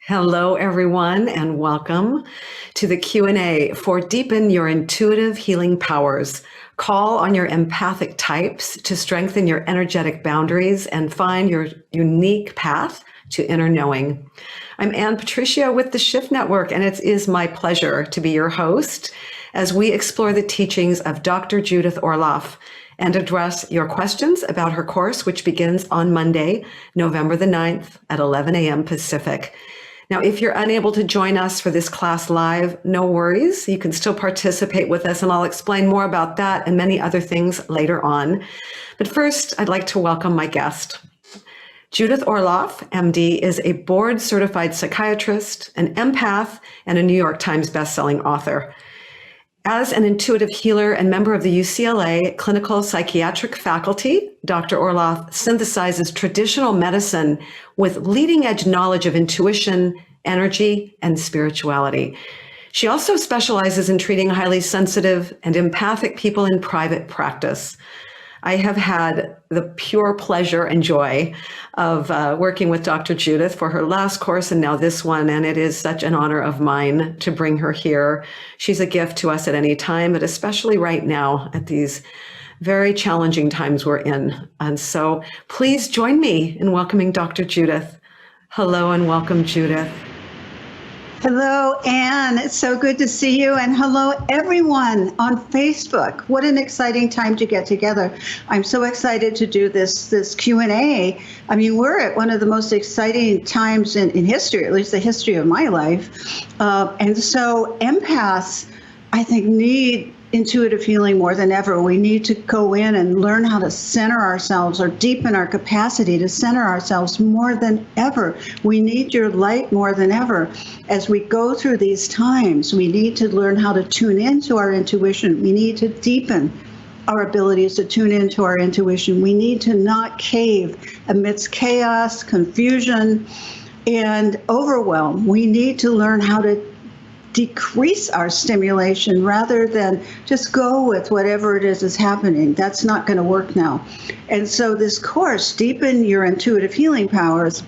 Hello, everyone, and welcome to the Q&A for Deepen Your Intuitive Healing Powers. Call on your empathic types to strengthen your energetic boundaries and find your unique path to inner knowing. I'm Ann Patricia with the Shift Network, and it is my pleasure to be your host as we explore the teachings of Dr. Judith Orloff and address your questions about her course, which begins on Monday, November the 9th at 11 a.m. Pacific. Now, if you're unable to join us for this class live, no worries. You can still participate with us, and I'll explain more about that and many other things later on. But first, I'd like to welcome my guest. Judith Orloff, MD, is a board-certified psychiatrist, an empath, and a New York Times bestselling author. As an intuitive healer and member of the UCLA Clinical Psychiatric Faculty, Dr. Orloff synthesizes traditional medicine with leading-edge knowledge of intuition, energy, and spirituality. She also specializes in treating highly sensitive and empathic people in private practice. I have had the pure pleasure and joy of working with Dr. Judith for her last course and now this one, and it is such an honor of mine to bring her here. She's a gift to us at any time, but especially right now at these very challenging times we're in. And so please join me in welcoming Dr. Judith. Hello and welcome, Judith. Hello, Anne. It's so good to see you. And hello, everyone on Facebook. What an exciting time to get together. I'm so excited to do this Q&A. I mean, we're at one of the most exciting times in history, at least the history of my life. And so empaths, I think, need intuitive healing more than ever. We need to go in and learn how to center ourselves or deepen our capacity to center ourselves more than ever. We need your light more than ever. As we go through these times, we need to learn how to tune into our intuition. We need to deepen our abilities to tune into our intuition. We need to not cave amidst chaos, confusion, and overwhelm. We need to learn how to decrease our stimulation rather than just go with whatever it is happening. That's not going to work now. And so this course, Deepen Your Intuitive Healing Powers,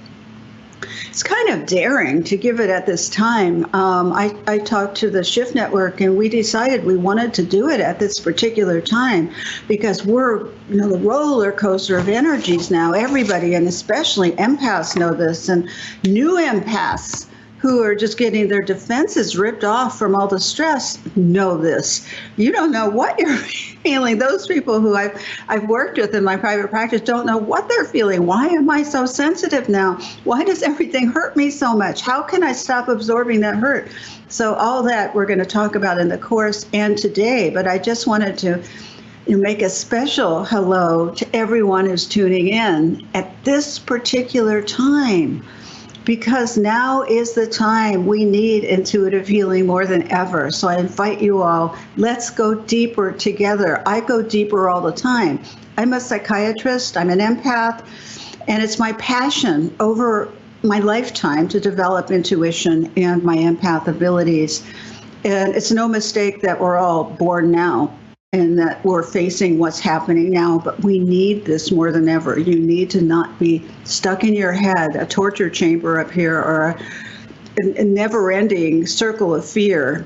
it's kind of daring to give it at this time. I talked to the Shift Network and we decided we wanted to do it at this particular time because we're, the roller coaster of energies now. Everybody, and especially empaths, know this, and new empaths who are just getting their defenses ripped off from all the stress know this. You don't know what you're feeling. Those people who I've worked with in my private practice don't know what they're feeling. Why am I so sensitive now? Why does everything hurt me so much? How can I stop absorbing that hurt? So all that we're going to talk about in the course and today, but I just wanted to make a special hello to everyone who's tuning in at this particular time. Because now is the time we need intuitive healing more than ever. So I invite you all, let's go deeper together. I go deeper all the time. I'm a psychiatrist, I'm an empath, and it's my passion over my lifetime to develop intuition and my empath abilities. And it's no mistake that we're all born now and that we're facing what's happening now, but we need this more than ever. You need to not be stuck in your head, a torture chamber up here, or a never-ending circle of fear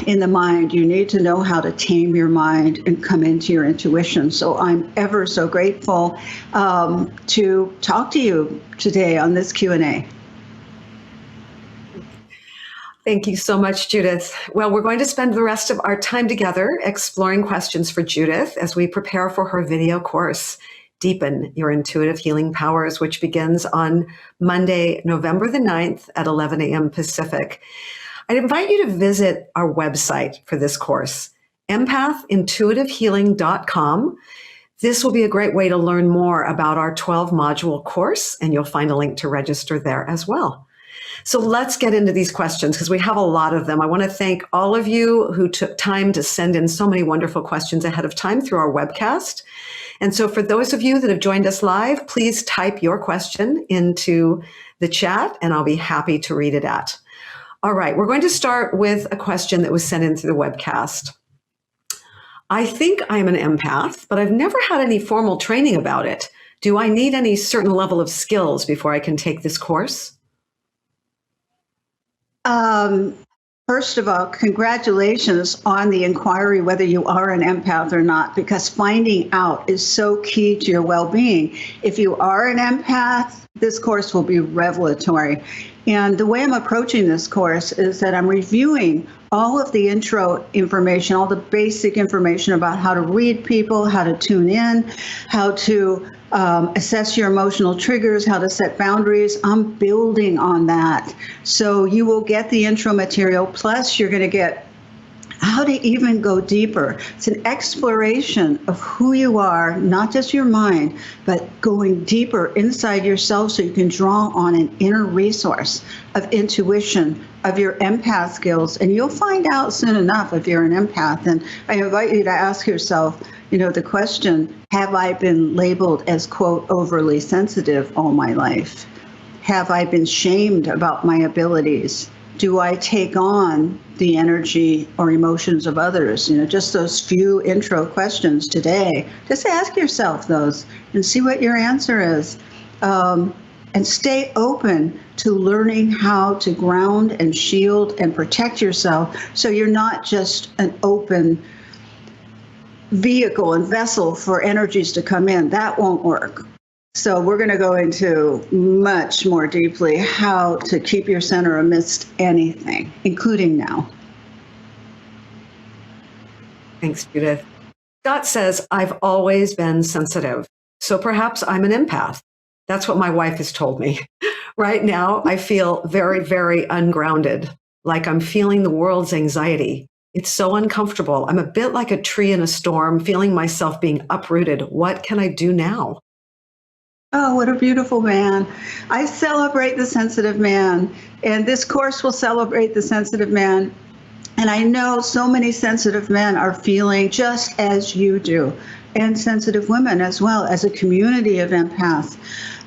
in the mind. You need to know how to tame your mind and come into your intuition. So I'm ever so grateful to talk to you today on this Q&A. Thank you so much, Judith. Well, we're going to spend the rest of our time together exploring questions for Judith as we prepare for her video course, Deepen Your Intuitive Healing Powers, which begins on Monday, November the 9th at 11 a.m. Pacific. I'd invite you to visit our website for this course, empathintuitivehealing.com. This will be a great way to learn more about our 12-module course, and you'll find a link to register there as well. So let's get into these questions because we have a lot of them. I want to thank all of you who took time to send in so many wonderful questions ahead of time through our webcast. And so for those of you that have joined us live, please type your question into the chat and I'll be happy to read it out. All right, we're going to start with a question that was sent in through the webcast. I think I'm an empath, but I've never had any formal training about it. Do I need any certain level of skills before I can take this course? First of all, congratulations on the inquiry whether you are an empath or not, because finding out is so key to your well-being. If you are an empath, this course will be revelatory. And the way I'm approaching this course is that I'm reviewing all of the intro information, all the basic information about how to read people, how to tune in, how to assess your emotional triggers, how to set boundaries. I'm building on that. So you will get the intro material, plus you're going to get how to even go deeper. It's an exploration of who you are, not just your mind, but going deeper inside yourself so you can draw on an inner resource of intuition, of your empath skills. And you'll find out soon enough if you're an empath. And I invite you to ask yourself, the question, have I been labeled as, quote, overly sensitive all my life? Have I been shamed about my abilities? Do I take on the energy or emotions of others? Just those few intro questions today. Just ask yourself those and see what your answer is. And stay open to learning how to ground and shield and protect yourself so you're not just an open vehicle and vessel for energies to come in. That won't work. So we're going to go into much more deeply how to keep your center amidst anything, including now. Thanks, Judith. Scott says, I've always been sensitive, so perhaps I'm an empath. That's what my wife has told me. Right now, I feel very, very ungrounded, like I'm feeling the world's anxiety. It's so uncomfortable. I'm a bit like a tree in a storm, feeling myself being uprooted. What can I do now? Oh, what a beautiful man. I celebrate the sensitive man, and this course will celebrate the sensitive man. And I know so many sensitive men are feeling just as you do, and sensitive women as well, as a community of empaths.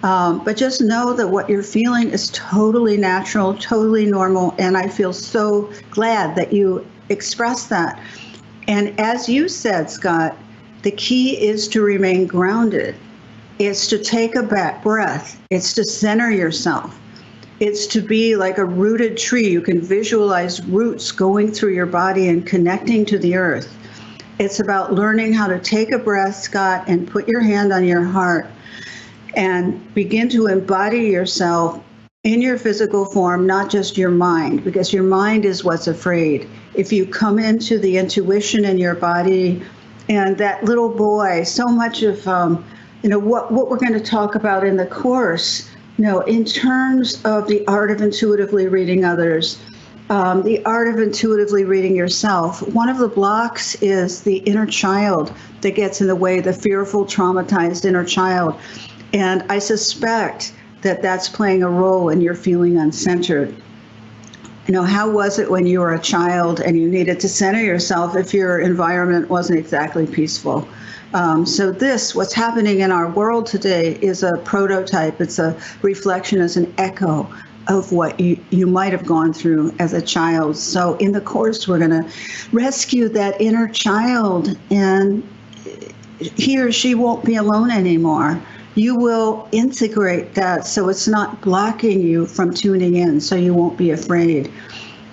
But just know that what you're feeling is totally natural, totally normal, and I feel so glad that you expressed that. And as you said, Scott, the key is to remain grounded. It's to take a breath. It's to center yourself. It's to be like a rooted tree. You can visualize roots going through your body and connecting to the earth. It's about learning how to take a breath, Scott, and put your hand on your heart and begin to embody yourself in your physical form, not just your mind, because your mind is what's afraid. If you come into the intuition in your body and that little boy, so much of what we're going to talk about in the course, in terms of the art of intuitively reading others, the art of intuitively reading yourself. One of the blocks is the inner child that gets in the way, the fearful, traumatized inner child. And I suspect that that's playing a role in your feeling uncentered. How was it when you were a child and you needed to center yourself if your environment wasn't exactly peaceful? So what's happening in our world today is a prototype. It's a reflection, it's an echo of what you might have gone through as a child. So in the course, we're going to rescue that inner child, and he or she won't be alone anymore. You will integrate that so it's not blocking you from tuning in, so you won't be afraid.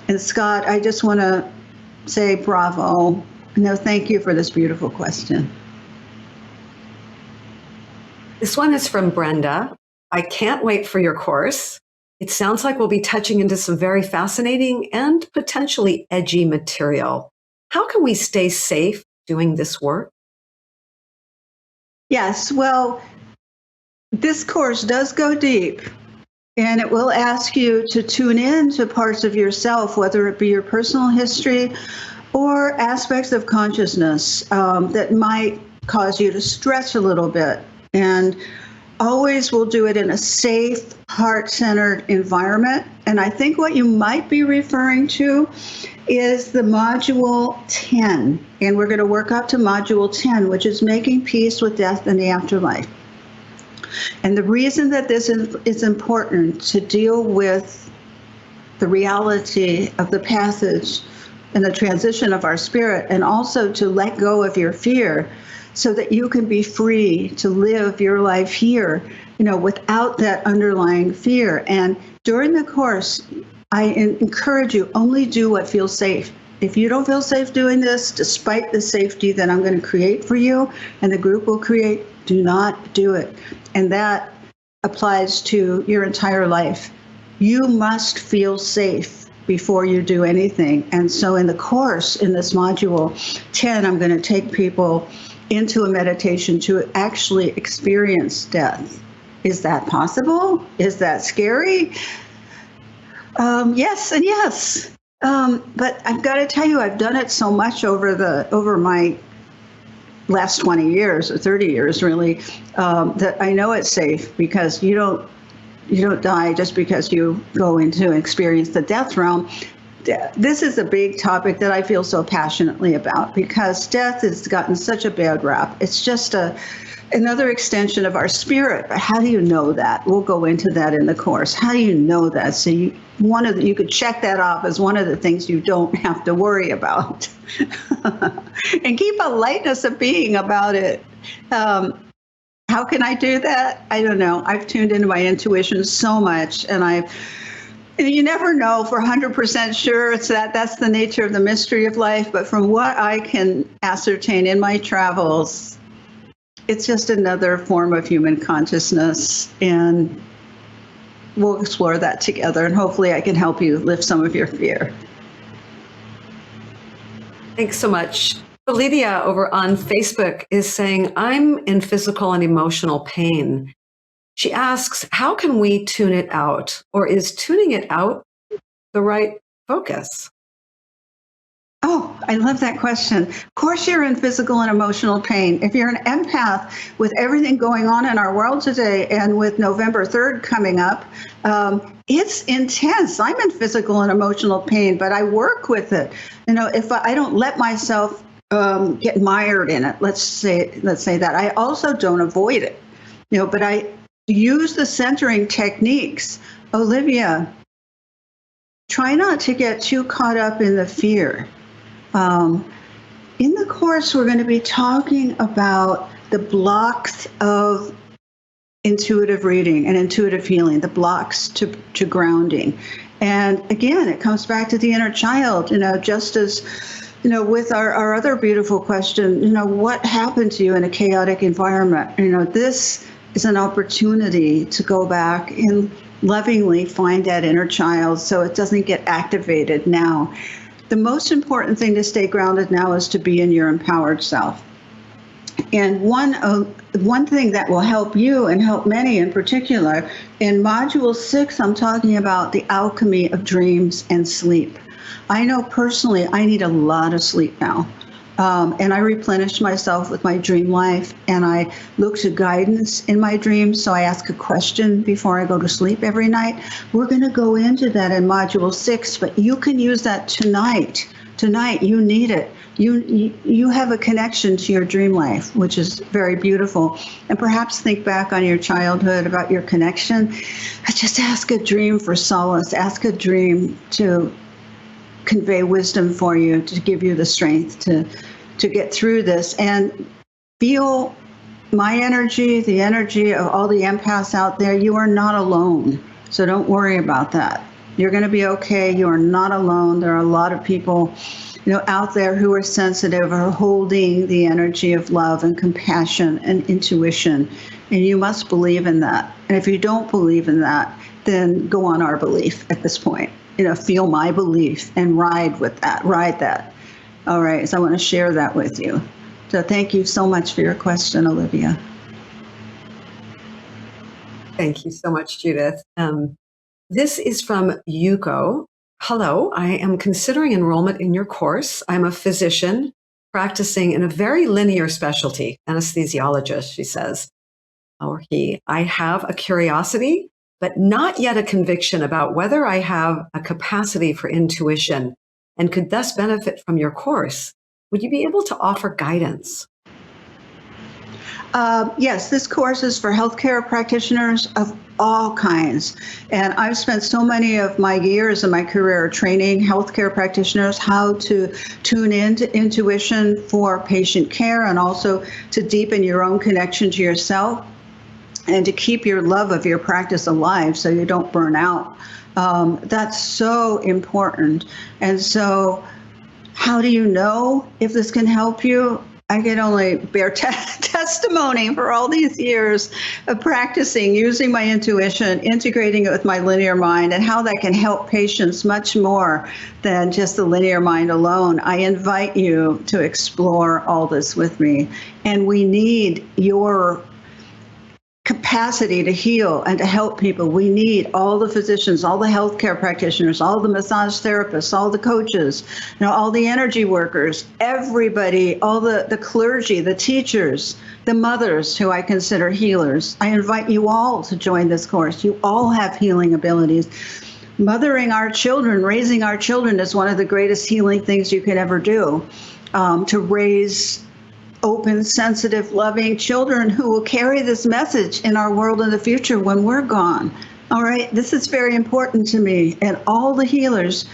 And Scott, I just want to say bravo. Thank you for this beautiful question. This one is from Brenda. I can't wait for your course. It sounds like we'll be touching into some very fascinating and potentially edgy material. How can we stay safe doing this work? Yes, well, this course does go deep, and it will ask you to tune in to parts of yourself, whether it be your personal history or aspects of consciousness that might cause you to stretch a little bit. And always we'll do it in a safe, heart-centered environment. And I think what you might be referring to is the module 10. And we're going to work up to module 10, which is making peace with death and the afterlife. And the reason that this is important to deal with the reality of the passage and the transition of our spirit, and also to let go of your fear so that you can be free to live your life here, without that underlying fear. And during the course, I encourage you, only do what feels safe. If you don't feel safe doing this, despite the safety that I'm going to create for you and the group will create, do not do it. And that applies to your entire life. You must feel safe before you do anything. And so in the course, in this module 10, I'm going to take people into a meditation to actually experience death. Is that possible? Is that scary? Yes and yes. But I've got to tell you, I've done it so much over my last 20 years or 30 years, really, that I know it's safe, because you don't die just because you go into experience the death realm. This is a big topic that I feel so passionately about, because death has gotten such a bad rap. It's just another extension of our spirit. But how do you know that? We'll go into that in the course. How do you know that? So you could check that off as one of the things you don't have to worry about. And keep a lightness of being about it. How can I do that? I don't know. I've tuned into my intuition so much, and you never know for 100% sure. That's the nature of the mystery of life. But from what I can ascertain in my travels, it's just another form of human consciousness, and we'll explore that together, and hopefully I can help you lift some of your fear. Thanks so much. Lydia over on Facebook is saying, I'm in physical and emotional pain. She asks, how can we tune it out? Or is tuning it out the right focus? Oh, I love that question. Of course, you're in physical and emotional pain. If you're an empath, with everything going on in our world today, and with November 3rd coming up, it's intense. I'm in physical and emotional pain, but I work with it. If I don't let myself get mired in it, let's say that. I also don't avoid it, but I use the centering techniques. Olivia, try not to get too caught up in the fear. In the course, we're going to be talking about the blocks of intuitive reading and intuitive healing, the blocks to grounding. And again, it comes back to the inner child, just as, with our other beautiful question, what happened to you in a chaotic environment? This is an opportunity to go back and lovingly find that inner child so it doesn't get activated now. The most important thing to stay grounded now is to be in your empowered self. And one thing that will help you and help many in particular, in Module 6, I'm talking about the alchemy of dreams and sleep. I know personally I need a lot of sleep now. And I replenish myself with my dream life, and I look to guidance in my dreams. So I ask a question before I go to sleep every night. We're going to go into that in Module 6, but you can use that tonight. Tonight, you need it. You have a connection to your dream life, which is very beautiful. And perhaps think back on your childhood about your connection. Just ask a dream for solace. Ask a dream to convey wisdom for you, to give you the strength to get through this, and feel my energy, the energy of all the empaths out there. You are not alone, so don't worry about that. You're going to be okay. You are not alone. There are a lot of people, out there who are sensitive, or holding the energy of love and compassion and intuition, and you must believe in that. And if you don't believe in that, then go on our belief at this point. Feel my belief and ride that. All right, so I want to share that with you. So thank you so much for your question, Olivia. Thank you so much, Judith. This is from Yuko. Hello, I am considering enrollment in your course. I'm a physician practicing in a very linear specialty, anesthesiologist, she says, or he. I have a curiosity, but not yet a conviction about whether I have a capacity for intuition and could thus benefit from your course. Would you be able to offer guidance? Yes, this course is for healthcare practitioners of all kinds. And I've spent so many of my years in my career training healthcare practitioners how to tune into intuition for patient care, and also to deepen your own connection to yourself, and to keep your love of your practice alive so you don't burn out. That's so important. And so how do you know if this can help you? I can only bear testimony for all these years of practicing, using my intuition, integrating it with my linear mind, and how that can help patients much more than just the linear mind alone. I invite you to explore all this with me. And we need your capacity to heal and to help people. We need all the physicians, all the healthcare practitioners, all the massage therapists, all the coaches, all the energy workers, everybody, all the clergy, the teachers, the mothers who I consider healers. I invite you all to join this course. You all have healing abilities. Mothering our children, raising our children is one of the greatest healing things you can ever do, to raise open, sensitive, loving children who will carry this message in our world in the future when we're gone. All right, this is very important to me. And all the healers,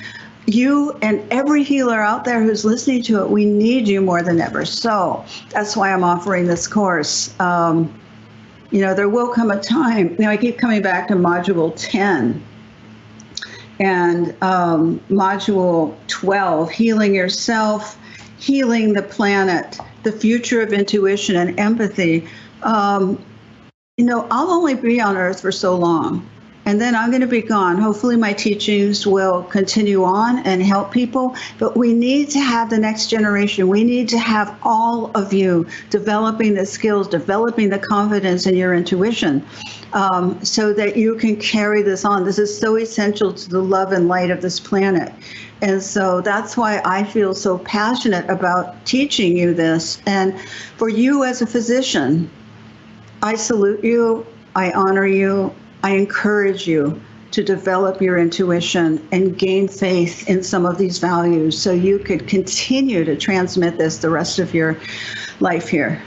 you and every healer out there who's listening to it, we need you more than ever. So that's why I'm offering this course. There will come a time, I keep coming back to module 10 and module 12, healing yourself, healing the planet, the future of intuition and empathy. I'll only be on Earth for so long, and then I'm going to be gone. Hopefully my teachings will continue on and help people, but we need to have the next generation. We need to have all of you developing the skills, developing the confidence in your intuition, so that you can carry this on. This is so essential to the love and light of this planet. And so that's why I feel so passionate about teaching you this. And for you as a physician, I salute you, I honor you, I encourage you to develop your intuition and gain faith in some of these values so you could continue to transmit this the rest of your life here.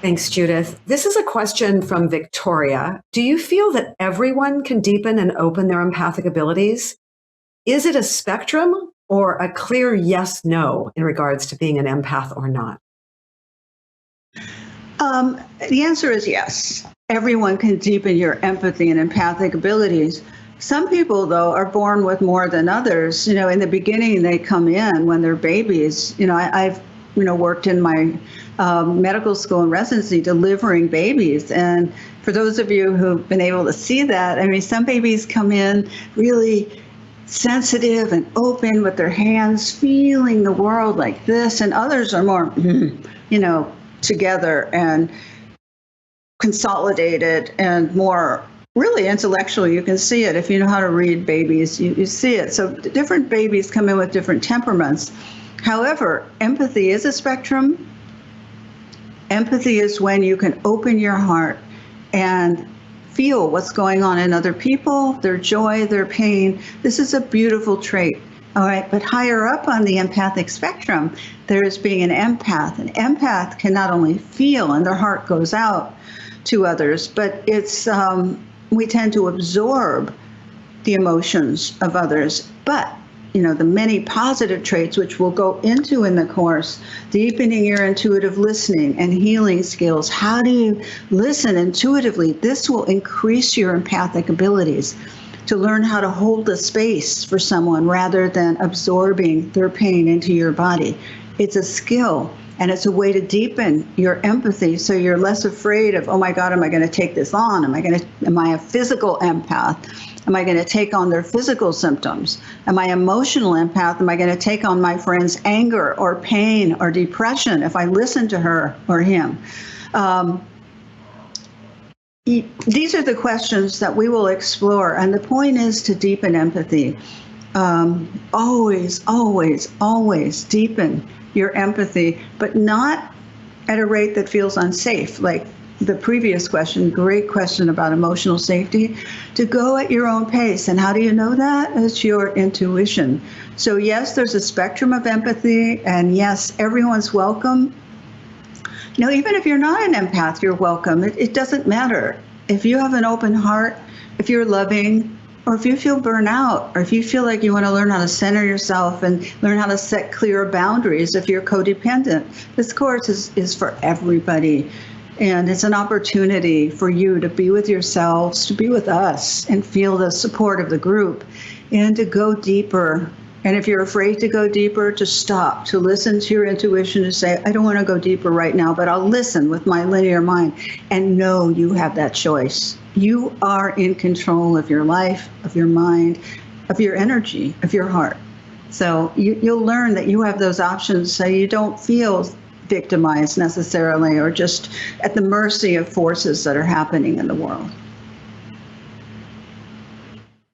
Thanks, Judith. This is a question from Victoria. Do you feel that everyone can deepen and open their empathic abilities? Is it a spectrum or a clear yes/no in regards to being an empath or not? The answer is yes. Everyone can deepen your empathy and empathic abilities. Some people, though, are born with more than others. In the beginning, they come in when they're babies. I've worked in my medical school and residency delivering babies. And for those of you who've been able to see that, some babies come in really sensitive and open with their hands, feeling the world like this, and others are more, together and consolidated and more really intellectual. You can see it if you know how to read babies, you see it. So different babies come in with different temperaments. However, empathy is a spectrum. Empathy is when you can open your heart and feel what's going on in other people, their joy, their pain. This is a beautiful trait. All right, but higher up on the empathic spectrum, there is being an empath. An empath can not only feel and their heart goes out to others, but it's we tend to absorb the emotions of others. But the many positive traits, which we'll go into in the course, deepening your intuitive listening and healing skills. How do you listen intuitively? This will increase your empathic abilities to learn how to hold a space for someone rather than absorbing their pain into your body. It's a skill, and it's a way to deepen your empathy so you're less afraid of, oh my God, am I going to take this on? Am I a physical empath? Am I going to take on their physical symptoms? Am I emotional empath? Am I going to take on my friend's anger or pain or depression if I listen to her or him? These are the questions that we will explore. And the point is to deepen empathy. Always, always, always deepen your empathy, but not at a rate that feels unsafe. Like the previous question, great question about emotional safety, to go at your own pace. And how do you know that? It's your intuition. So yes, there's a spectrum of empathy, and yes, everyone's welcome. Even if you're not an empath, you're welcome. It doesn't matter. If you have an open heart, if you're loving, or if you feel burnout, or if you feel like you want to learn how to center yourself and learn how to set clear boundaries, if you're codependent, this course is for everybody. And it's an opportunity for you to be with yourselves, to be with us, and feel the support of the group, and to go deeper. And if you're afraid to go deeper, to stop, to listen to your intuition, to say, I don't want to go deeper right now, but I'll listen with my linear mind, and know you have that choice. You are in control of your life, of your mind, of your energy, of your heart. So you'll learn that you have those options, so you don't feel victimized necessarily, or just at the mercy of forces that are happening in the world.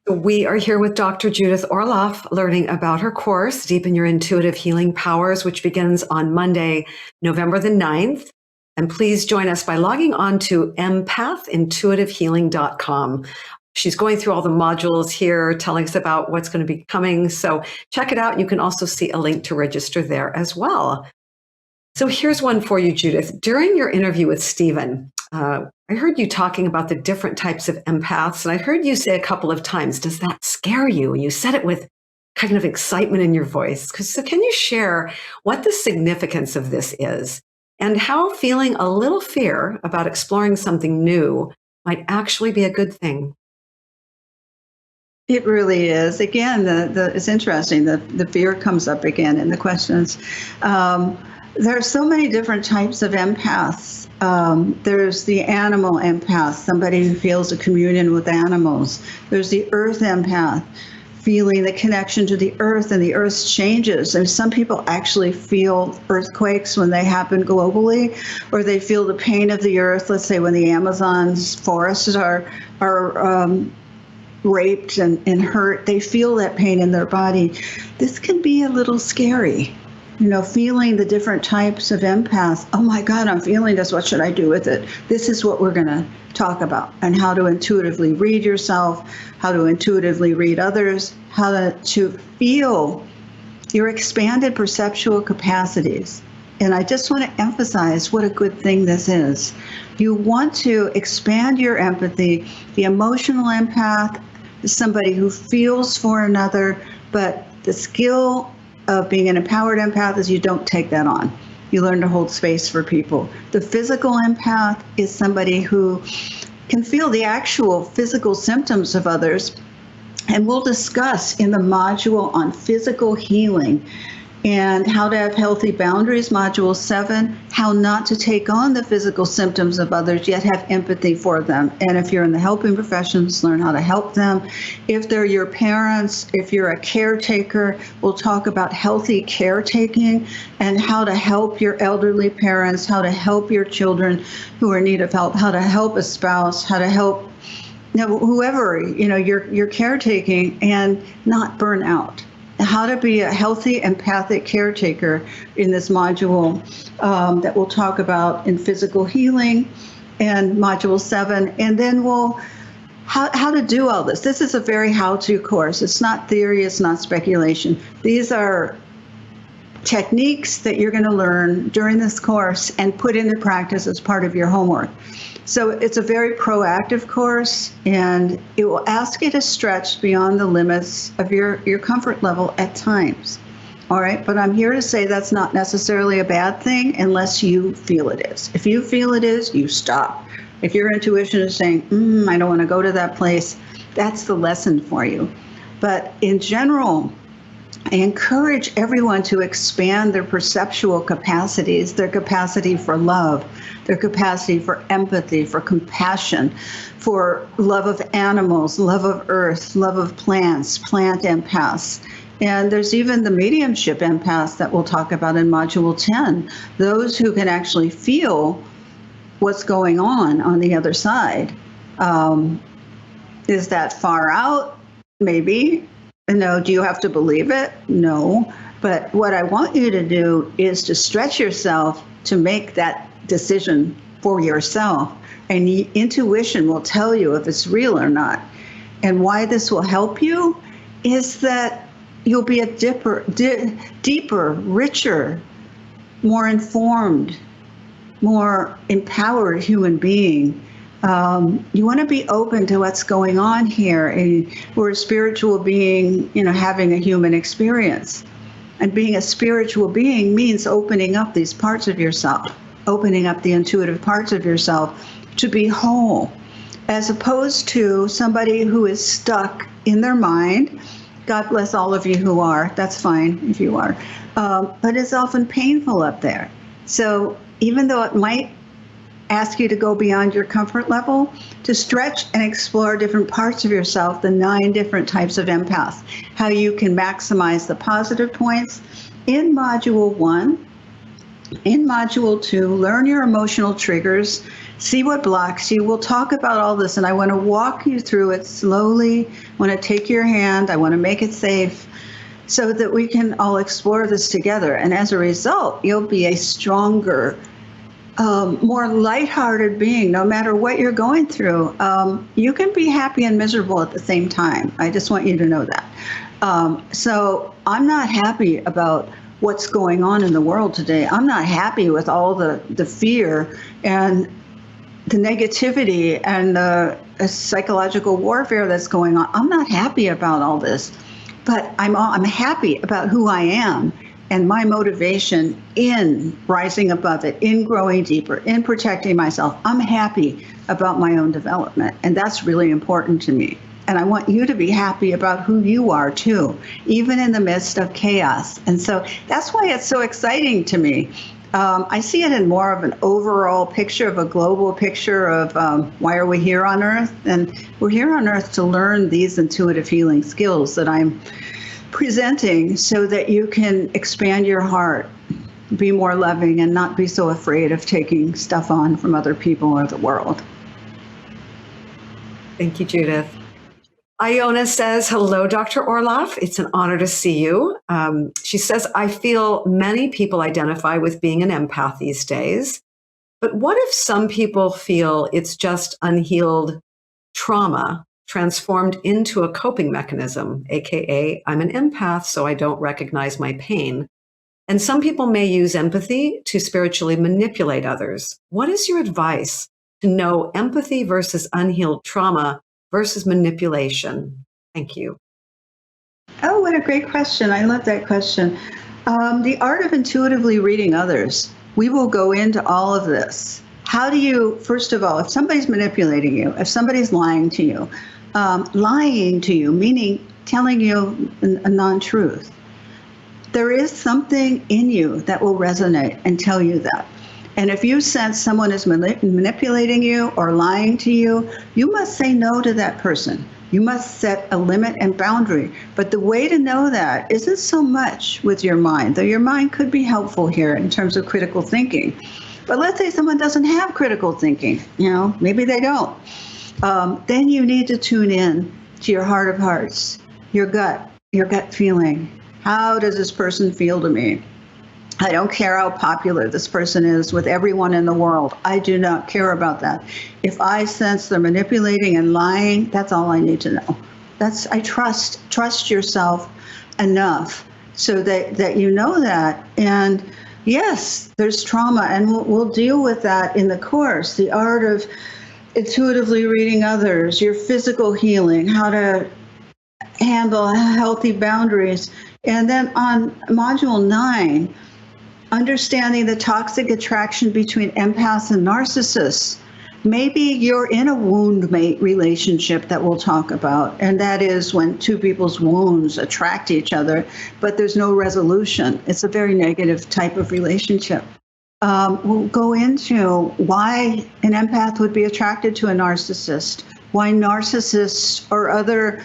We are here with Dr. Judith Orloff, learning about her course, Deepen Your Intuitive Healing Powers, which begins on Monday, November the 9th. And please join us by logging on to empathintuitivehealing.com. She's going through all the modules here, telling us about what's going to be coming. So check it out. You can also see a link to register there as well. So here's one for you, Judith. During your interview with Stephen, I heard you talking about the different types of empaths, and I heard you say a couple of times, does that scare you? And you said it with kind of excitement in your voice. So can you share what the significance of this is, and how feeling a little fear about exploring something new might actually be a good thing? It really is. Again, it's interesting. The fear comes up again in the questions. There are so many different types of empaths. There's the animal empath, somebody who feels a communion with animals. There's the earth empath, feeling the connection to the earth and the earth's changes. And some people actually feel earthquakes when they happen globally, or they feel the pain of the earth. Let's say when the Amazon's forests are raped and hurt, they feel that pain in their body. This can be a little scary. Feeling the different types of empaths. Oh my God, I'm feeling this. What should I do with it? This is what we're going to talk about, and how to intuitively read yourself, how to intuitively read others, how to feel your expanded perceptual capacities. And I just want to emphasize what a good thing this is. You want to expand your empathy. The emotional empath is somebody who feels for another, but the skill of being an empowered empath is you don't take that on. You learn to hold space for people. The physical empath is somebody who can feel the actual physical symptoms of others. And we'll discuss in the module on physical healing and how to have healthy boundaries, module 7, how not to take on the physical symptoms of others, yet have empathy for them. And if you're in the helping professions, learn how to help them. If they're your parents, if you're a caretaker, we'll talk about healthy caretaking and how to help your elderly parents, how to help your children who are in need of help, how to help a spouse, how to help whoever, you're caretaking and not burn out. How to be a healthy empathic caretaker in this module that we'll talk about in physical healing and module 7. And then how to do all this. This is a very how-to course. It's not theory, it's not speculation. These are techniques that you're going to learn during this course and put into practice as part of your homework. So it's a very proactive course, and it will ask you to stretch beyond the limits of your comfort level at times. All right, but I'm here to say that's not necessarily a bad thing unless you feel it is. If you feel it is, you stop. If your intuition is saying, I don't want to go to that place, that's the lesson for you. But in general, I encourage everyone to expand their perceptual capacities, their capacity for love, their capacity for empathy, for compassion, for love of animals, love of earth, love of plants, plant empaths. And there's even the mediumship empaths that we'll talk about in module 10, those who can actually feel what's going on the other side. Is that far out? Maybe. No. Do you have to believe it? No. But what I want you to do is to stretch yourself to make that decision for yourself. And intuition will tell you if it's real or not. And why this will help you is that you'll be a deeper, richer, more informed, more empowered human being. You want to be open to what's going on here. And we're a spiritual being, having a human experience. And being a spiritual being means opening up these parts of yourself, opening up the intuitive parts of yourself to be whole, as opposed to somebody who is stuck in their mind. God bless all of you who are. That's fine if you are. But it's often painful up there. So even though it might ask you to go beyond your comfort level, to stretch and explore different parts of yourself, the 9 different types of empaths, how you can maximize the positive points. In Module 1, in Module 2, learn your emotional triggers, see what blocks you. We'll talk about all this, and I want to walk you through it slowly. I want to take your hand. I want to make it safe so that we can all explore this together. And as a result, you'll be a stronger, more lighthearted being, no matter what you're going through. You can be happy and miserable at the same time. I just want you to know that. So I'm not happy about what's going on in the world today. I'm not happy with all the fear and the negativity and the psychological warfare that's going on. I'm not happy about all this, but I'm happy about who I am and my motivation in rising above it, in growing deeper, in protecting myself. I'm happy about my own development, and that's really important to me. And I want you to be happy about who you are too, even in the midst of chaos. And so that's why it's so exciting to me. I see it in more of an overall picture, of a global picture of why are we here on Earth? And we're here on Earth to learn these intuitive healing skills that I'm presenting so that you can expand your heart, be more loving, and not be so afraid of taking stuff on from other people or the world. Thank you, Judith. Iona says, hello, Dr. Orloff. It's an honor to see you. She says, I feel many people identify with being an empath these days, but what if some people feel it's just unhealed trauma transformed into a coping mechanism, AKA I'm an empath, so I don't recognize my pain. And some people may use empathy to spiritually manipulate others. What is your advice to know empathy versus unhealed trauma versus manipulation? Thank you. Oh, what a great question. I love that question. The art of intuitively reading others. We will go into all of this. How do you, first of all, if somebody's manipulating you, if somebody's lying to you, meaning telling you a non-truth, there is something in you that will resonate and tell you that. And if you sense someone is manipulating you or lying to you, you must say no to that person. You must set a limit and boundary. But the way to know that isn't so much with your mind, though your mind could be helpful here in terms of critical thinking. But let's say someone doesn't have critical thinking, maybe they don't. Then you need to tune in to your heart of hearts, your gut feeling. How does this person feel to me? I don't care how popular this person is with everyone in the world. I do not care about that. If I sense they're manipulating and lying, that's all I need to know. I trust yourself enough so that you know that. And yes, there's trauma, and we'll deal with that in the course. The art of intuitively reading others, your physical healing, how to handle healthy boundaries. And then on Module 9, understanding the toxic attraction between empaths and narcissists. Maybe you're in a wound mate relationship that we'll talk about, and that is when two people's wounds attract each other, but there's no resolution. It's a very negative type of relationship. We'll go into why an empath would be attracted to a narcissist, why narcissists or other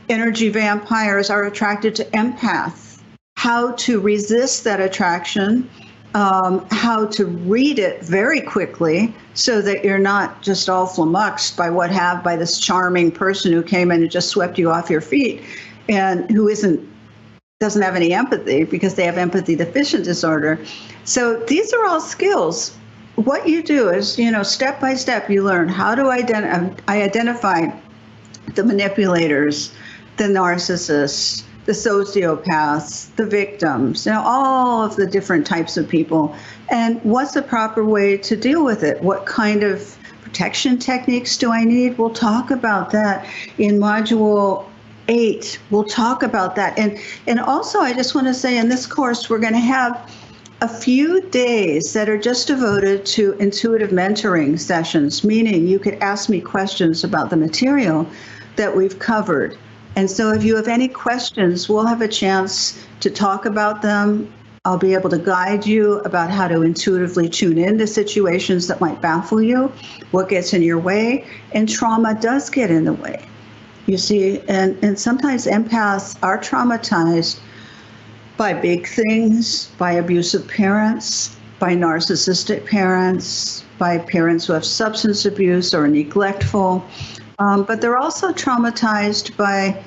energy vampires are attracted to empaths, how to resist that attraction, how to read it very quickly so that you're not just all flummoxed by this charming person who came in and just swept you off your feet and who doesn't have any empathy because they have empathy deficient disorder. So these are all skills. What you do is, step by step, you learn how to identify the manipulators, the narcissists, the sociopaths, the victims, all of the different types of people. And what's the proper way to deal with it? What kind of protection techniques do I need? We'll talk about that in Module 8. We'll talk about that. And also, I just want to say in this course, we're going to have a few days that are just devoted to intuitive mentoring sessions, meaning you could ask me questions about the material that we've covered. And so if you have any questions, we'll have a chance to talk about them. I'll be able to guide you about how to intuitively tune into situations that might baffle you, what gets in your way, and trauma does get in the way. You see, and sometimes empaths are traumatized by big things, by abusive parents, by narcissistic parents, by parents who have substance abuse or are neglectful. But they're also traumatized by,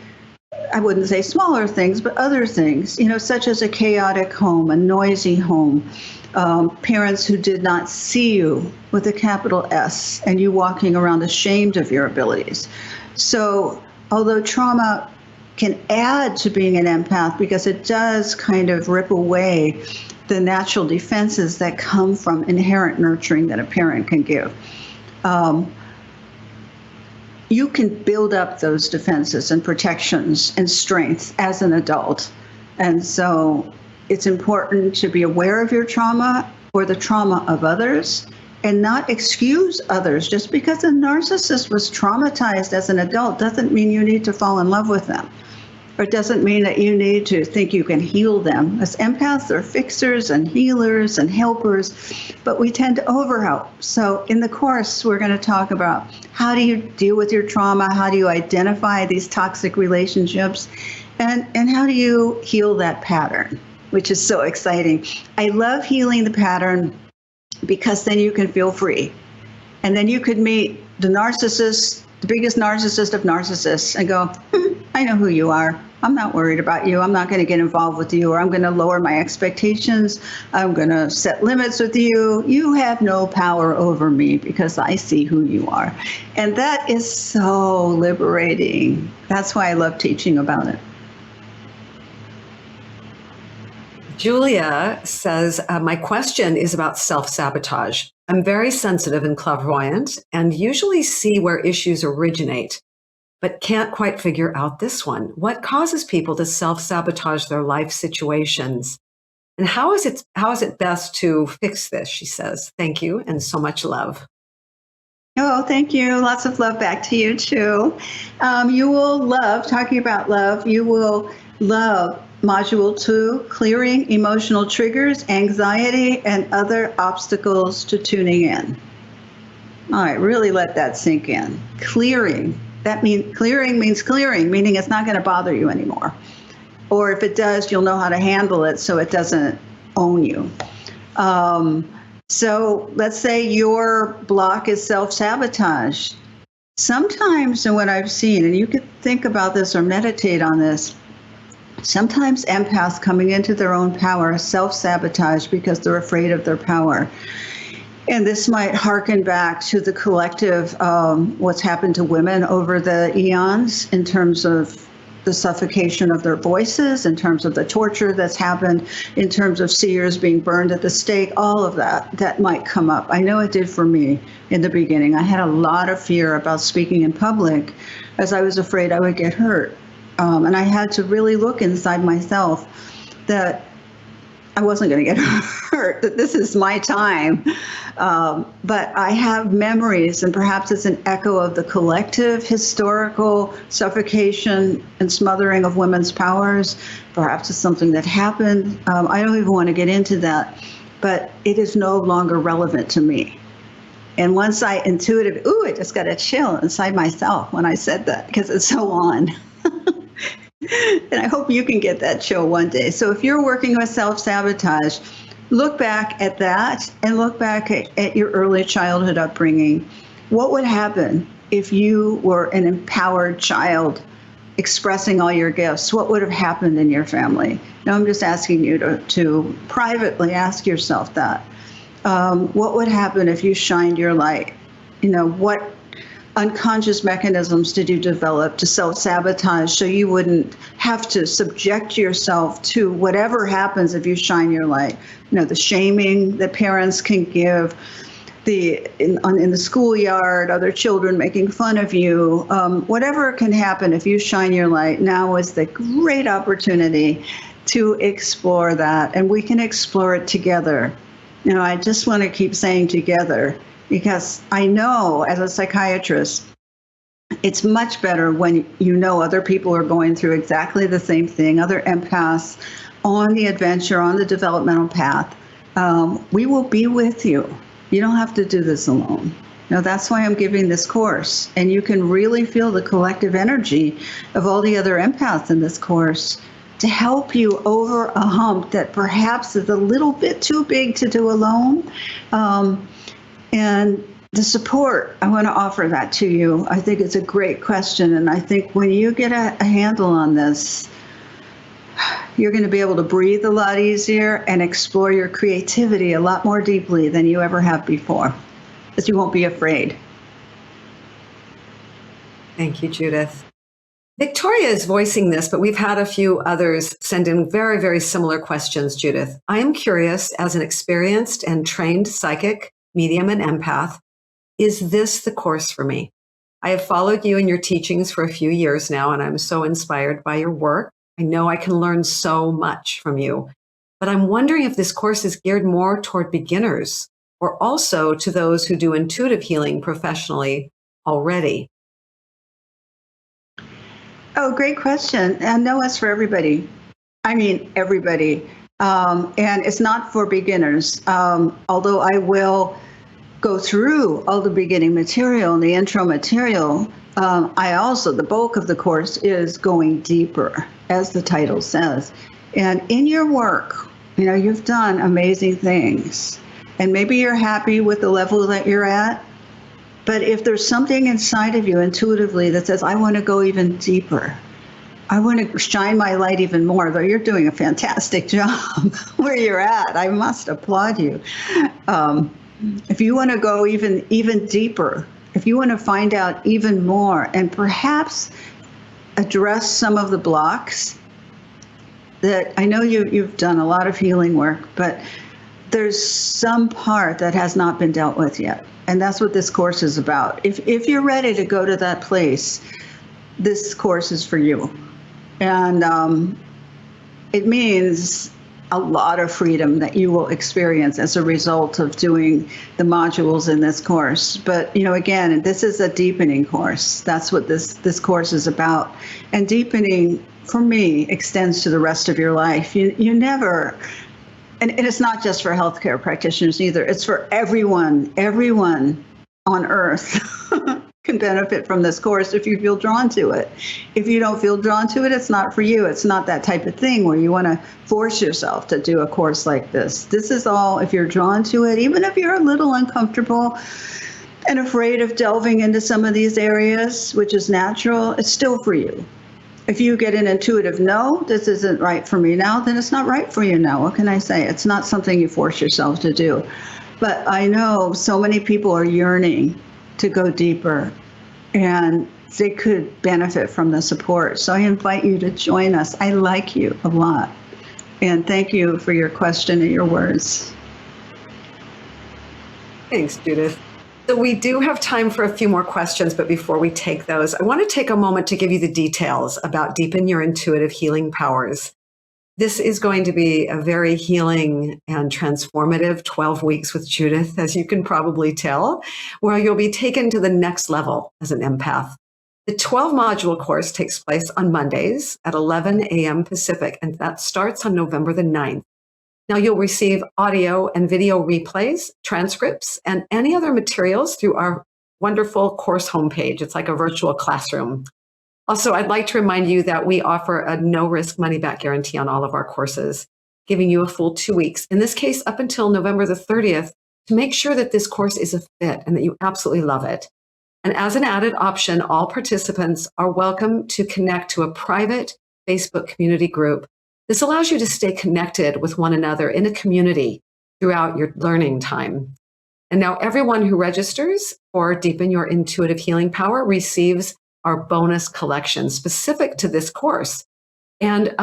I wouldn't say smaller things, but other things, such as a chaotic home, a noisy home, parents who did not see you with a capital S, and you walking around ashamed of your abilities. So although trauma can add to being an empath because it does kind of rip away the natural defenses that come from inherent nurturing that a parent can give. You can build up those defenses and protections and strengths as an adult. And so it's important to be aware of your trauma or the trauma of others and not excuse others. Just because a narcissist was traumatized as an adult doesn't mean you need to fall in love with them. Or it doesn't mean that you need to think you can heal them. As empaths, they're fixers and healers and helpers, but we tend to overhelp. So in the course, we're going to talk about how do you deal with your trauma, how do you identify these toxic relationships, and how do you heal that pattern, which is so exciting. I love healing the pattern because then you can feel free. And then you could meet the narcissist, the biggest narcissist of narcissists, and go, I know who you are. I'm not worried about you. I'm not going to get involved with you, or I'm going to lower my expectations. I'm going to set limits with you. You have no power over me because I see who you are. And that is so liberating. That's why I love teaching about it. Julia says, my question is about self-sabotage. I'm very sensitive and clairvoyant and usually see where issues originate, but can't quite figure out this one. What causes people to self-sabotage their life situations? And how is it best to fix this, she says. Thank you, and so much love. Oh, thank you. Lots of love back to you, too. You will love, talking about love, you will love Module 2, Clearing Emotional Triggers, Anxiety, and Other Obstacles to Tuning In. All right, really let that sink in. Clearing. Clearing means clearing, meaning it's not going to bother you anymore. Or if it does, you'll know how to handle it so it doesn't own you. So let's say your block is self-sabotage. Sometimes, and what I've seen, and you could think about this or meditate on this, sometimes empaths coming into their own power self-sabotage because they're afraid of their power. And this might harken back to the collective, what's happened to women over the eons in terms of the suffocation of their voices, in terms of the torture that's happened, in terms of seers being burned at the stake, all of that might come up. I know it did for me in the beginning. I had a lot of fear about speaking in public as I was afraid I would get hurt. And I had to really look inside myself that I wasn't going to get hurt, that this is my time. But I have memories, and perhaps it's an echo of the collective historical suffocation and smothering of women's powers. Perhaps it's something that happened. I don't even want to get into that, but it is no longer relevant to me. And once I intuited, I just got a chill inside myself when I said that, because it's so on. And I hope you can get that chill one day. So if you're working with self-sabotage, look back at that and look back at your early childhood upbringing. What would happen if you were an empowered child expressing all your gifts? What would have happened in your family? Now, I'm just asking you to privately ask yourself that. What would happen if you shined your light? What unconscious mechanisms did you develop to self-sabotage so you wouldn't have to subject yourself to whatever happens if you shine your light? The shaming that parents can give, in the schoolyard, other children making fun of you, whatever can happen if you shine your light. Now is the great opportunity to explore that, and we can explore it together. I just want to keep saying together, because I know as a psychiatrist, it's much better when other people are going through exactly the same thing, other empaths on the adventure, on the developmental path. We will be with you. You don't have to do this alone. That's why I'm giving this course. And you can really feel the collective energy of all the other empaths in this course to help you over a hump that perhaps is a little bit too big to do alone. And the support, I want to offer that to you. I think it's a great question. And I think when you get a handle on this, you're going to be able to breathe a lot easier and explore your creativity a lot more deeply than you ever have before, because you won't be afraid. Thank you, Judith. Victoria is voicing this, but we've had a few others send in very, very similar questions, Judith. I am curious, as an experienced and trained psychic, medium, and empath, is this the course for me? I have followed you and your teachings for a few years now, and I'm so inspired by your work. I know I can learn so much from you, but I'm wondering if this course is geared more toward beginners or also to those who do intuitive healing professionally already. Oh, great question. And no, it's for everybody. I mean, everybody. And it's not for beginners, although I will go through all the beginning material and the intro material. The bulk of the course is going deeper, as the title says. And in your work, you've done amazing things. And maybe you're happy with the level that you're at. But if there's something inside of you intuitively that says, I want to go even deeper, I want to shine my light even more, though you're doing a fantastic job where you're at, I must applaud you. If you want to go even deeper, if you want to find out even more and perhaps address some of the blocks that I know you've done a lot of healing work, but there's some part that has not been dealt with yet. And that's what this course is about. If you're ready to go to that place, this course is for you. And it means a lot of freedom that you will experience as a result of doing the modules in this course. But, again, this is a deepening course. That's what this course is about. And deepening, for me, extends to the rest of your life. You never... And it's not just for healthcare practitioners either. It's for everyone. Everyone on earth can benefit from this course if you feel drawn to it. If you don't feel drawn to it, it's not for you. It's not that type of thing where you want to force yourself to do a course like this. This is all if you're drawn to it, even if you're a little uncomfortable and afraid of delving into some of these areas, which is natural, it's still for you. If you get an intuitive no, this isn't right for me now, then it's not right for you now. What can I say? It's not something you force yourself to do. But I know so many people are yearning to go deeper, and they could benefit from the support. So I invite you to join us. I like you a lot. And thank you for your question and your words. Thanks, Judith. So we do have time for a few more questions, but before we take those, I want to take a moment to give you the details about Deepen Your Intuitive Healing Powers. This is going to be a very healing and transformative 12 weeks with Judith, as you can probably tell, where you'll be taken to the next level as an empath. The 12-module course takes place on Mondays at 11 a.m. Pacific, and that starts on November the 9th. Now, you'll receive audio and video replays, transcripts, and any other materials through our wonderful course homepage. It's like a virtual classroom. Also, I'd like to remind you that we offer a no-risk money-back guarantee on all of our courses, giving you a full 2 weeks, in this case, up until November the 30th, to make sure that this course is a fit and that you absolutely love it. And as an added option, all participants are welcome to connect to a private Facebook community group. This allows you to stay connected with one another in a community throughout your learning time. And now everyone who registers for Deepen Your Intuitive Healing Power receives our bonus collection specific to this course. And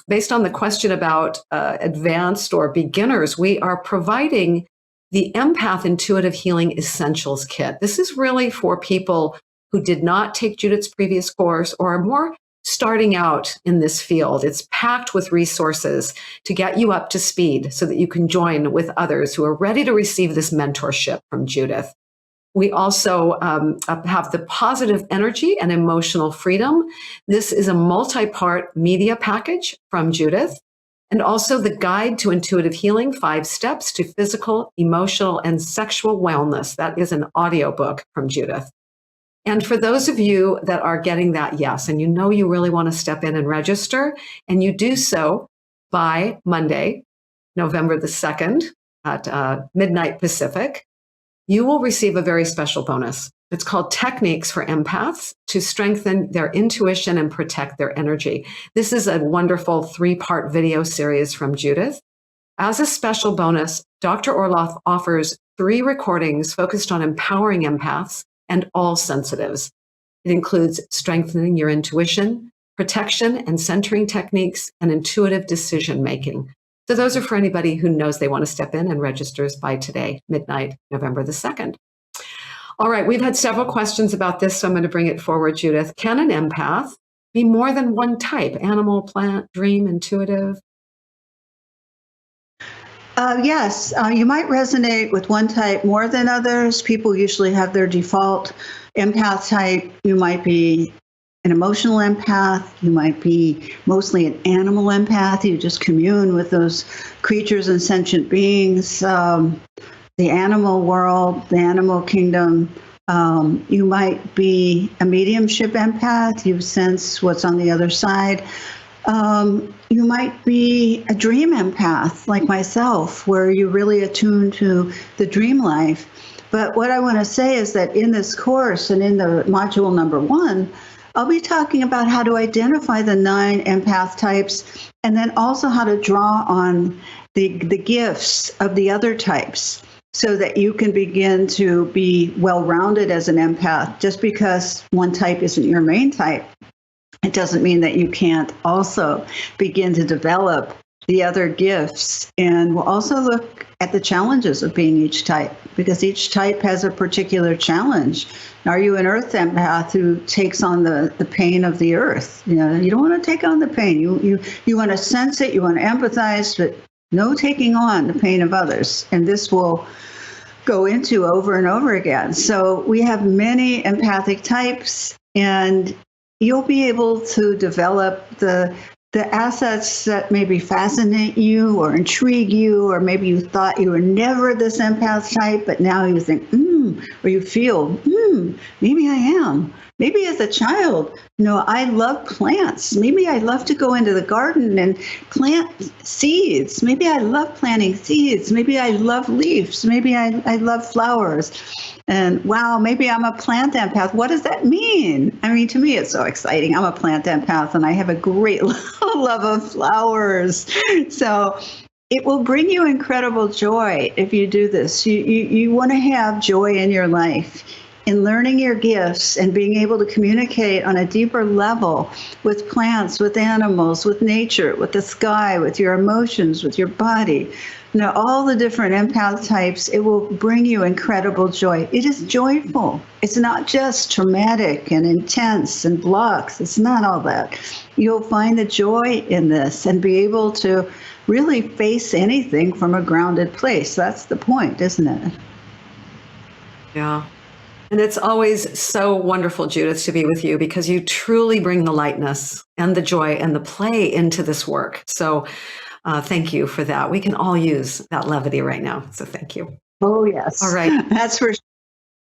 based on the question about advanced or beginners, we are providing the Empath Intuitive Healing Essentials Kit. This is really for people who did not take Judith's previous course or are more starting out in this field. It's packed with resources to get you up to speed so that you can join with others who are ready to receive this mentorship from Judith. We also have the positive energy and emotional freedom. This is a multi-part media package from Judith, and also the Guide to Intuitive Healing, 5 Steps to Physical, Emotional, and Sexual Wellness. That is an audiobook from Judith. And for those of you that are getting that yes, and you know you really want to step in and register, and you do so by Monday, November the 2nd at midnight Pacific, you will receive a very special bonus. It's called Techniques for Empaths to Strengthen Their Intuition and Protect Their Energy. This is a wonderful 3-part video series from Judith. As a special bonus, Dr. Orloff offers 3 recordings focused on empowering empaths and all sensitives. It includes strengthening your intuition, protection and centering techniques, and intuitive decision making. So those are for anybody who knows they want to step in and registers by today, midnight, November the 2nd. All right, we've had several questions about this, so I'm going to bring it forward, Judith. Can an empath be more than one type? Animal, plant, dream, intuitive? Yes, you might resonate with one type more than others. People usually have their default empath type. You might be an emotional empath. You might be mostly an animal empath. You just commune with those creatures and sentient beings, the animal world, the animal kingdom. You might be a mediumship empath. You sense what's on the other side. You might be a dream empath like myself, where you really attune to the dream life. But what I want to say is that in this course and in the module number 1, I'll be talking about how to identify the 9 empath types, and then also how to draw on the gifts of the other types so that you can begin to be well-rounded as an empath. Just because one type isn't your main type, it doesn't mean that you can't also begin to develop the other gifts. And we'll also look at the challenges of being each type, because each type has a particular challenge. Are you an earth empath who takes on the pain of the earth? You know, you don't want to take on the pain. You want to sense it, you want to empathize, but no taking on the pain of others. And this will go into over and over again. So we have many empathic types, and you'll be able to develop the assets that maybe fascinate you or intrigue you, or maybe you thought you were never this empath type, but now you think, or you feel, maybe I am. Maybe as a child, I love plants. Maybe I love to go into the garden and plant seeds. Maybe I love planting seeds. Maybe I love leaves. Maybe I love flowers. And wow, maybe I'm a plant empath. What does that mean? I mean, to me, it's so exciting. I'm a plant empath, and I have a great love of flowers. So it will bring you incredible joy if you do this. You want to have joy in your life, in learning your gifts and being able to communicate on a deeper level with plants, with animals, with nature, with the sky, with your emotions, with your body. All the different empath types, it will bring you incredible joy. It is joyful. It's not just traumatic and intense and blocks. It's not all that. You'll find the joy in this and be able to really face anything from a grounded place. That's the point, isn't it? Yeah. And it's always so wonderful, Judith, to be with you, because you truly bring the lightness and the joy and the play into this work. So thank you for that. We can all use that levity right now. So thank you. Oh, yes. All right. That's for sure.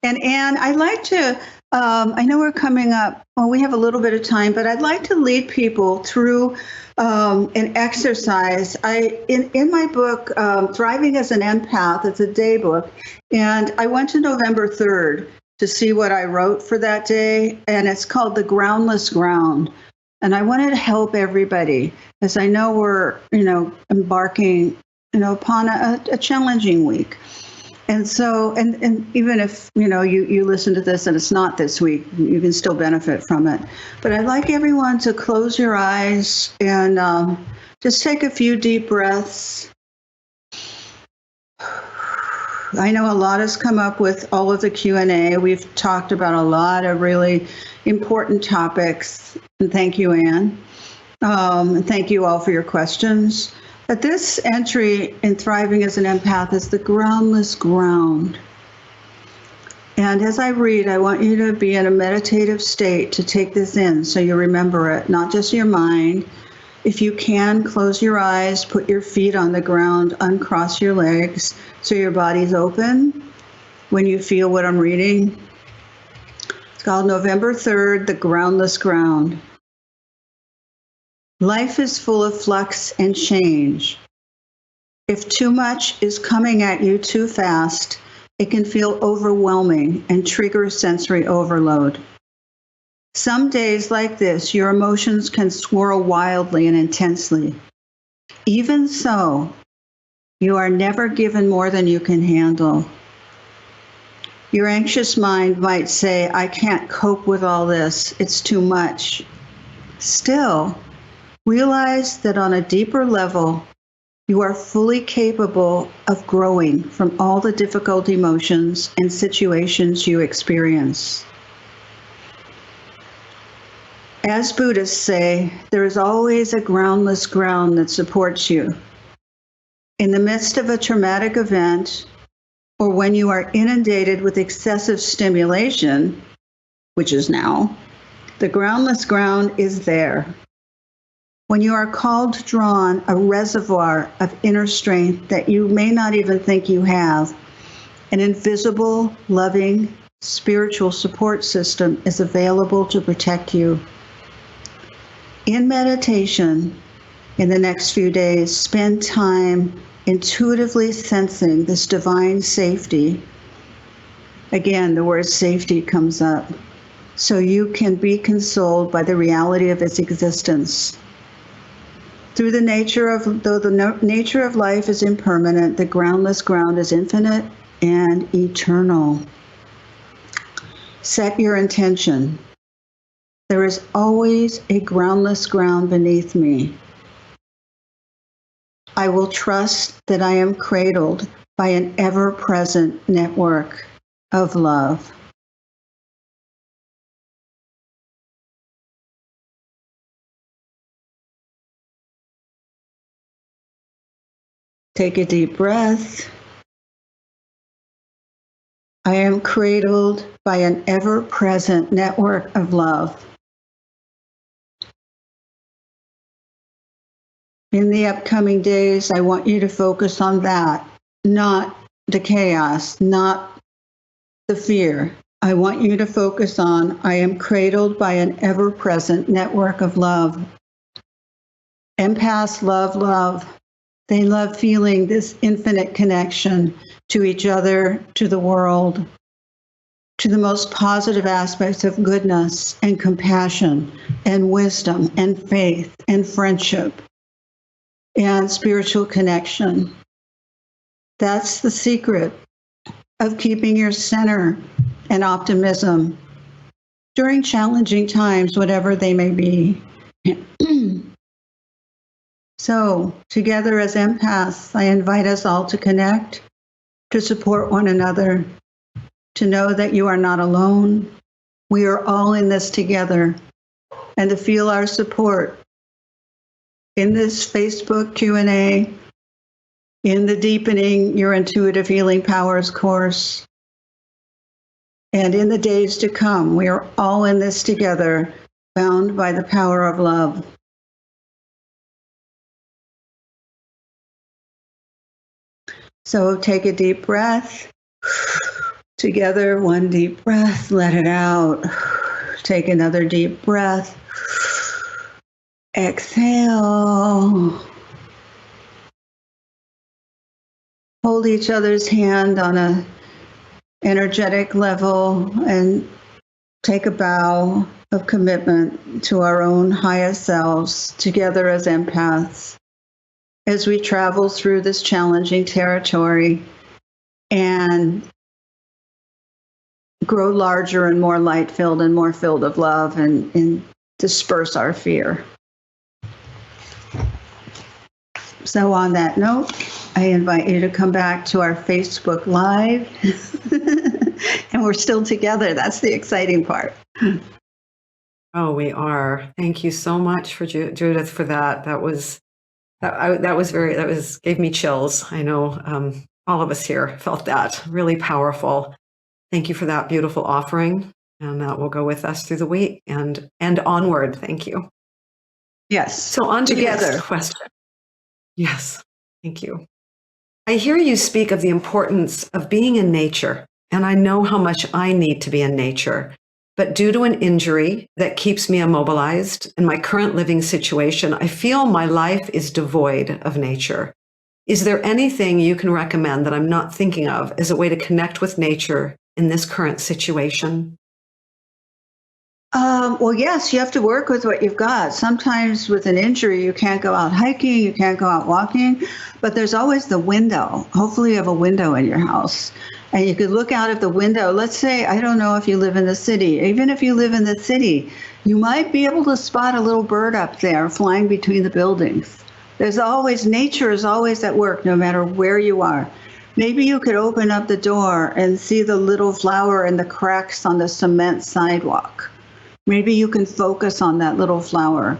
And Anne, I'd like to, I know we're coming up, we have a little bit of time, but I'd like to lead people through an exercise. In my book, Thriving as an Empath, it's a day book, and I went to November 3rd to see what I wrote for that day, and it's called The Groundless Ground. And I wanted to help everybody, as I know we're, embarking, upon a challenging week. And so, and even if, you listen to this and it's not this week, you can still benefit from it. But I'd like everyone to close your eyes and just take a few deep breaths. I know a lot has come up with all of the Q&A. We've talked about a lot of really important topics. And thank you, Anne. And thank you all for your questions. But this entry in Thriving as an Empath is the groundless ground. And as I read, I want you to be in a meditative state to take this in so you remember it, not just your mind. If you can, close your eyes, put your feet on the ground, uncross your legs so your body's open when you feel what I'm reading. It's called November 3rd, The Groundless Ground. Life is full of flux and change. If too much is coming at you too fast, it can feel overwhelming and trigger sensory overload. Some days like this, your emotions can swirl wildly and intensely. Even so, you are never given more than you can handle. Your anxious mind might say, I can't cope with all this, it's too much. Still, realize that on a deeper level, you are fully capable of growing from all the difficult emotions and situations you experience. As Buddhists say, there is always a groundless ground that supports you. In the midst of a traumatic event, or when you are inundated with excessive stimulation, which is now, the groundless ground is there. When you are called to draw on a reservoir of inner strength that you may not even think you have, an invisible, loving, spiritual support system is available to protect you. In meditation, in the next few days, spend time intuitively sensing this divine safety. Again, the word safety comes up, so you can be consoled by the reality of its existence. Though the nature of life is impermanent, the groundless ground is infinite and eternal. Set your intention. There is always a groundless ground beneath me. I will trust that I am cradled by an ever-present network of love. Take a deep breath. I am cradled by an ever-present network of love. In the upcoming days, I want you to focus on that, not the chaos, not the fear. I want you to focus on, I am cradled by an ever-present network of love. Empaths love love. They love feeling this infinite connection to each other, to the world, to the most positive aspects of goodness and compassion and wisdom and faith and friendship and spiritual connection. That's the secret of keeping your center and optimism during challenging times, whatever they may be. So, together as empaths, I invite us all to connect, to support one another, to know that you are not alone. We are all in this together, and to feel our support in this Facebook Q&A, in the Deepening Your Intuitive Healing Powers course, and in the days to come. We are all in this together, bound by the power of love. So take a deep breath. Together, one deep breath, let it out. Take another deep breath. Exhale. Hold each other's hand on an energetic level and take a bow of commitment to our own highest selves, together as empaths, as we travel through this challenging territory and grow larger and more light-filled and more filled of love and disperse our fear. So on that note, I invite you to come back to our Facebook Live. And we're still together. That's the exciting part. Oh, we are. Thank you so much for Judith for that. That was gave me chills. I know all of us here felt that. Really powerful. Thank you for that beautiful offering, and that will go with us through the week and onward. Thank you. Yes. So on to together. the next question. Yes. Thank you. I hear you speak of the importance of being in nature, and I know how much I need to be in nature. But due to an injury that keeps me immobilized in my current living situation, I feel my life is devoid of nature. Is there anything you can recommend that I'm not thinking of as a way to connect with nature in this current situation? Well, yes, you have to work with what you've got. Sometimes with an injury, you can't go out hiking, you can't go out walking, but there's always the window. Hopefully you have a window in your house. And you could look out of the window. Let's say, I don't know if you live in the city. Even if you live in the city, you might be able to spot a little bird up there flying between the buildings. Nature is always at work, no matter where you are. Maybe you could open up the door and see the little flower in the cracks on the cement sidewalk. Maybe you can focus on that little flower.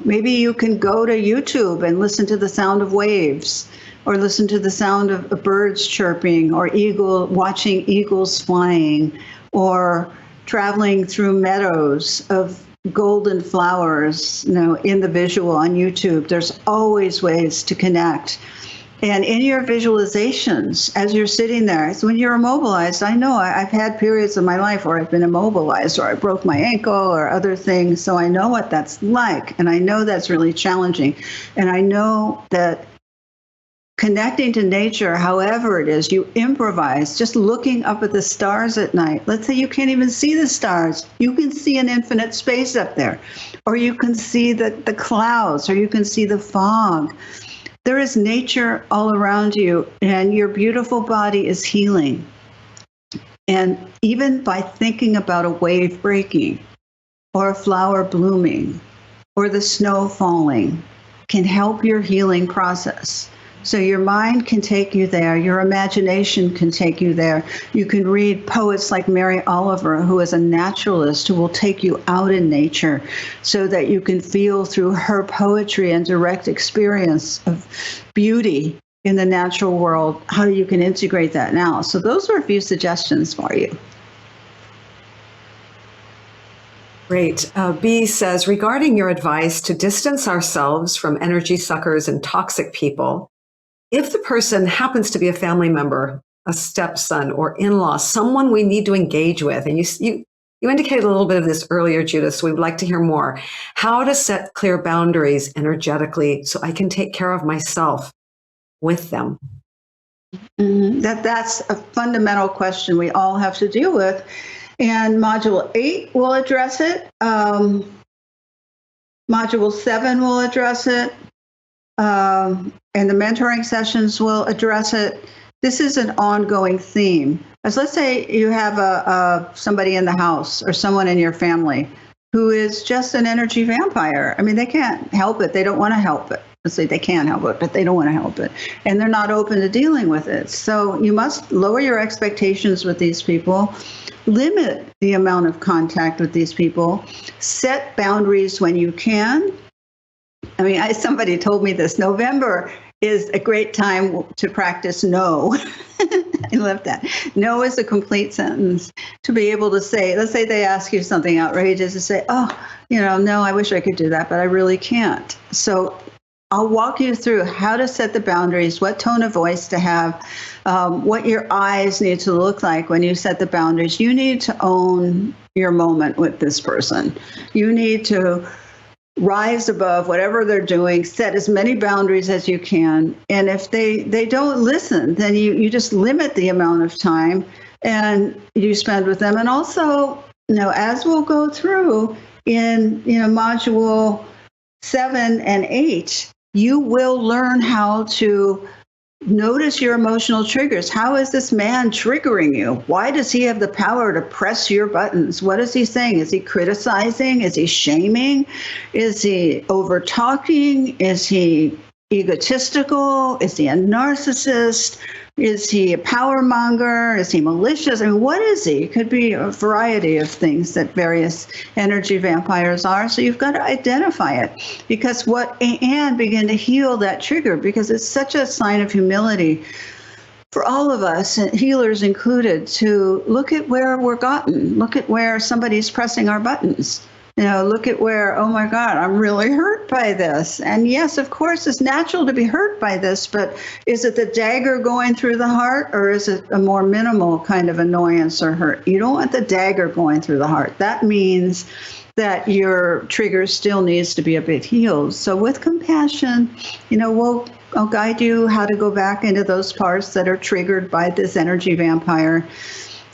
Maybe you can go to YouTube and listen to the sound of waves, or listen to the sound of birds chirping, or watching eagles flying, or traveling through meadows of golden flowers, in the visual on YouTube. There's always ways to connect. And in your visualizations, as you're sitting there, so when you're immobilized, I know I've had periods of my life where I've been immobilized, or I broke my ankle, or other things. So I know what that's like. And I know that's really challenging. And I know that connecting to nature, however it is, you improvise, just looking up at the stars at night. Let's say you can't even see the stars. You can see an infinite space up there, or you can see the clouds, or you can see the fog. There is nature all around you, and your beautiful body is healing. And even by thinking about a wave breaking, or a flower blooming, or the snow falling, can help your healing process. So your mind can take you there. Your imagination can take you there. You can read poets like Mary Oliver, who is a naturalist, who will take you out in nature so that you can feel through her poetry and direct experience of beauty in the natural world, how you can integrate that now. So those are a few suggestions for you. Great. B says, regarding your advice to distance ourselves from energy suckers and toxic people, if the person happens to be a family member, a stepson or in-law, someone we need to engage with, and you indicated a little bit of this earlier, Judith, so we would like to hear more. How to set clear boundaries energetically so I can take care of myself with them? Mm-hmm. That's a fundamental question we all have to deal with. And Module 8 will address it. Module 7 will address it. And the mentoring sessions will address it. This is an ongoing theme. As let's say you have somebody in the house or someone in your family who is just an energy vampire. I mean, they can't help it. They don't want to help it. Let's say they can help it, but they don't want to help it. And they're not open to dealing with it. So you must lower your expectations with these people, limit the amount of contact with these people, set boundaries when you can. I mean, somebody told me this. November is a great time to practice no. I love that. No is a complete sentence. To be able to say, let's say they ask you something outrageous, to say, oh, no, I wish I could do that, but I really can't. So I'll walk you through how to set the boundaries, what tone of voice to have, what your eyes need to look like when you set the boundaries. You need to own your moment with this person. You need to rise above whatever they're doing, set as many boundaries as you can. And if they don't listen, then you just limit the amount of time and you spend with them. And also, as we'll go through in, module 7 and 8, you will learn how to notice your emotional triggers. How is this man triggering you? Why does he have the power to press your buttons? What is he saying? Is he criticizing? Is he shaming? Is he over talking? Is he egotistical? Is he a narcissist? Is he a power monger? Is he malicious? I mean, what is he? It could be a variety of things that various energy vampires are. So you've got to identify it, and begin to heal that trigger, because it's such a sign of humility for all of us, and healers included, to look at where we're gotten, look at where somebody's pressing our buttons. Look at where, oh my God, I'm really hurt by this. And yes, of course, it's natural to be hurt by this, but is it the dagger going through the heart, or is it a more minimal kind of annoyance or hurt? You don't want the dagger going through the heart. That means that your trigger still needs to be a bit healed. So with compassion, I'll guide you how to go back into those parts that are triggered by this energy vampire.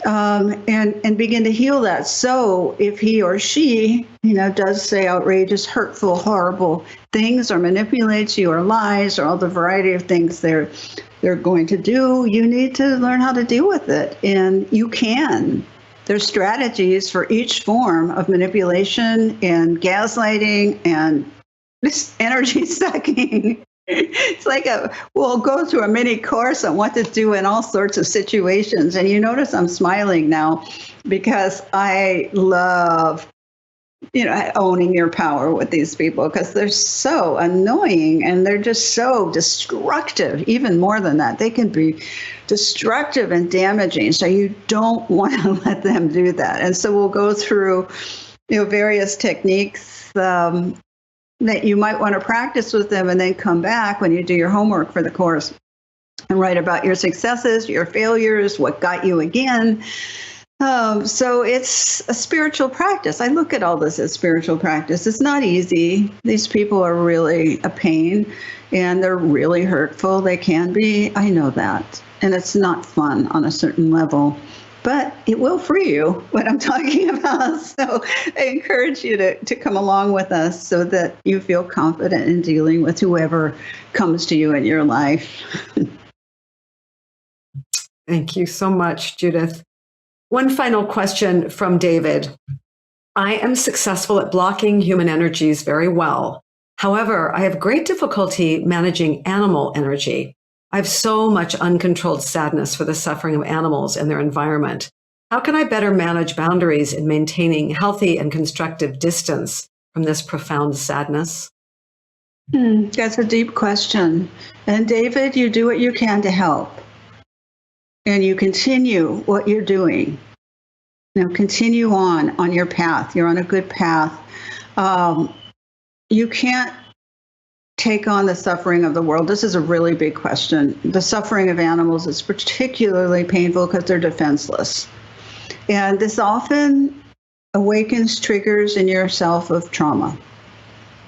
And begin to heal that. So if he or she, does say outrageous, hurtful, horrible things, or manipulates you, or lies, or all the variety of things they're going to do, you need to learn how to deal with it. And you can. There's strategies for each form of manipulation and gaslighting and this energy sucking. It's like we'll go through a mini course on what to do in all sorts of situations. And you notice I'm smiling now because I love, owning your power with these people, because they're so annoying and they're just so destructive. Even more than that, they can be destructive and damaging. So you don't want to let them do that. And so we'll go through, various techniques that you might want to practice with them, and then come back when you do your homework for the course and write about your successes, your failures, what got you again. So it's a spiritual practice. I look at all this as spiritual practice. It's not easy. These people are really a pain, and they're really hurtful. They can be. I know that. And it's not fun on a certain level. But it will free you, what I'm talking about. So I encourage you to come along with us so that you feel confident in dealing with whoever comes to you in your life. Thank you so much, Judith. One final question from David. I am successful at blocking human energies very well. However, I have great difficulty managing animal energy. I have so much uncontrolled sadness for the suffering of animals and their environment. How can I better manage boundaries in maintaining healthy and constructive distance from this profound sadness? That's a deep question. And David, you do what you can to help. And you continue what you're doing. Continue on your path. You're on a good path. You can't take on the suffering of the world. This is a really big question. The suffering of animals is particularly painful because they're defenseless. And this often awakens triggers in yourself of trauma.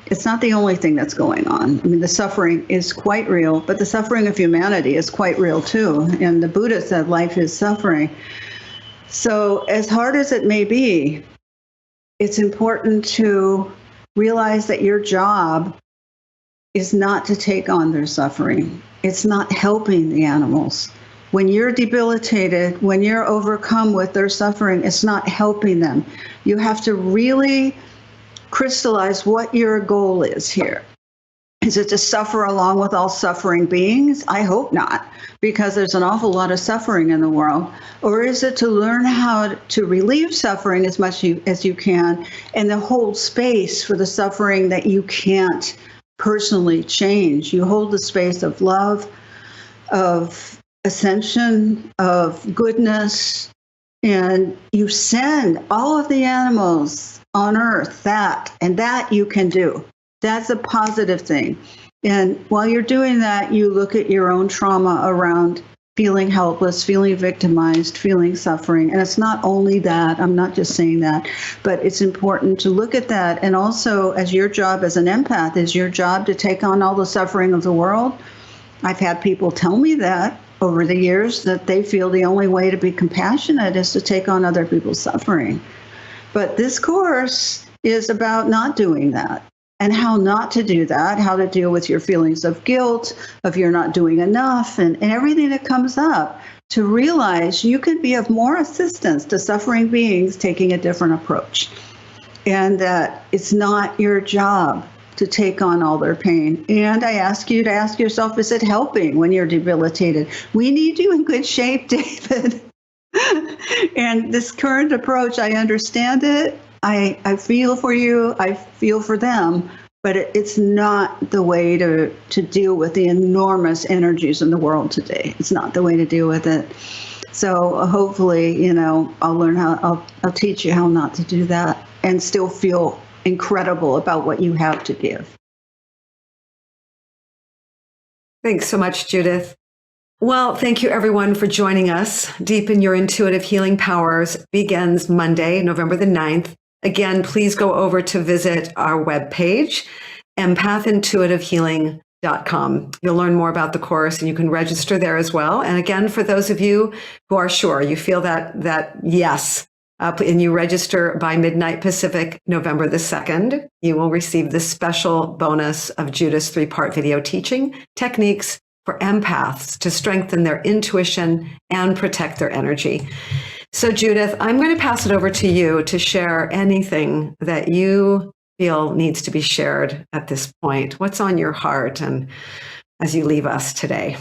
It's not the only thing that's going on. I mean, the suffering is quite real, but the suffering of humanity is quite real too. And the Buddha said life is suffering. So as hard as it may be, it's important to realize that your job is not to take on their suffering. It's not helping the animals. When you're debilitated, when you're overcome with their suffering, it's not helping them. You have to really crystallize what your goal is here. Is it to suffer along with all suffering beings? I hope not, because there's an awful lot of suffering in the world. Or is it to learn how to relieve suffering as much as you can, and to hold space for the suffering that you can't personally change? You hold the space of love, of ascension, of goodness, and you send all of the animals on earth that you can do. That's a positive thing. And while you're doing that, you look at your own trauma around feeling helpless, feeling victimized, feeling suffering. And it's not only that, I'm not just saying that, but it's important to look at that. And also, as your job as an empath, is your job to take on all the suffering of the world. I've had people tell me that over the years, that they feel the only way to be compassionate is to take on other people's suffering. But this course is about not doing that, and how not to do that, how to deal with your feelings of guilt, of you're not doing enough, and everything that comes up, to realize you can be of more assistance to suffering beings taking a different approach. And that it's not your job to take on all their pain. And I ask you to ask yourself, is it helping when you're debilitated? We need you in good shape, David. And this current approach, I understand it. I feel for you. I feel for them. But it's not the way to deal with the enormous energies in the world today. It's not the way to deal with it. So hopefully, I'll learn I'll teach you how not to do that and still feel incredible about what you have to give. Thanks so much, Judith. Well, thank you everyone for joining us. Deepen Your Intuitive Healing Powers begins Monday, November the 9th. Again, please go over to visit our webpage, empathintuitivehealing.com. You'll learn more about the course and you can register there as well. And again, for those of you who are sure, you feel that yes, and you register by midnight Pacific, November the 2nd, you will receive this special bonus of Judith's 3-part video teaching techniques for empaths to strengthen their intuition and protect their energy. So Judith, I'm going to pass it over to you to share anything that you feel needs to be shared at this point. What's on your heart and as you leave us today?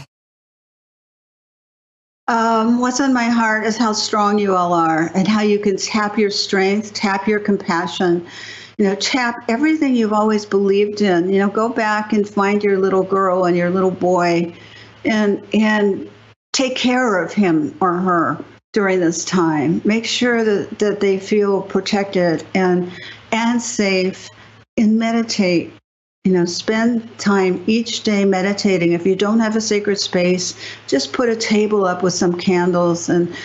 What's on my heart is how strong you all are and how you can tap your strength, tap your compassion, tap everything you've always believed in. Go back and find your little girl and your little boy and take care of him or her during this time. Make sure that they feel protected and safe, and meditate. Spend time each day meditating. If you don't have a sacred space, just put a table up with some candles and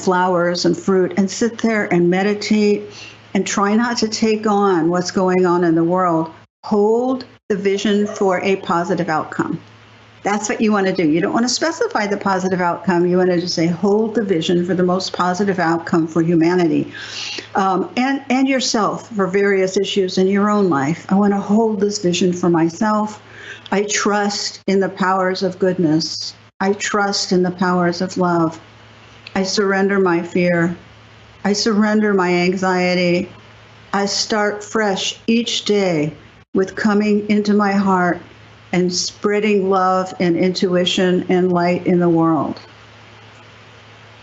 flowers and fruit and sit there and meditate and try not to take on what's going on in the world. Hold the vision for a positive outcome. That's what you want to do. You don't want to specify the positive outcome. You want to just say, hold the vision for the most positive outcome for humanity and yourself for various issues in your own life. I want to hold this vision for myself. I trust in the powers of goodness. I trust in the powers of love. I surrender my fear. I surrender my anxiety. I start fresh each day with coming into my heart and spreading love and intuition and light in the world.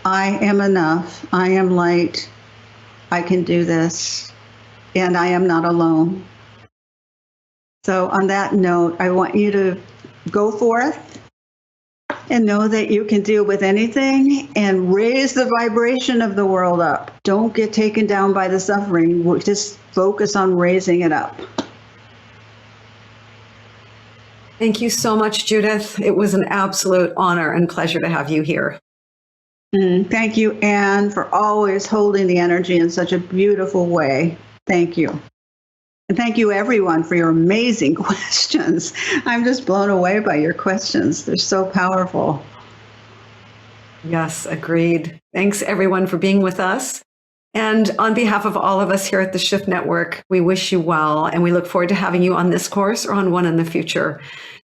I am enough. I am light. I can do this. And I am not alone. So on that note, I want you to go forth and know that you can deal with anything and raise the vibration of the world up. Don't get taken down by the suffering. Just focus on raising it up. Thank you so much, Judith. It was an absolute honor and pleasure to have you here. Thank you, Anne, for always holding the energy in such a beautiful way. Thank you. And thank you, everyone, for your amazing questions. I'm just blown away by your questions. They're so powerful. Yes, agreed. Thanks, everyone, for being with us. And on behalf of all of us here at the Shift Network, we wish you well, and we look forward to having you on this course or on one in the future.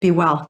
Be well.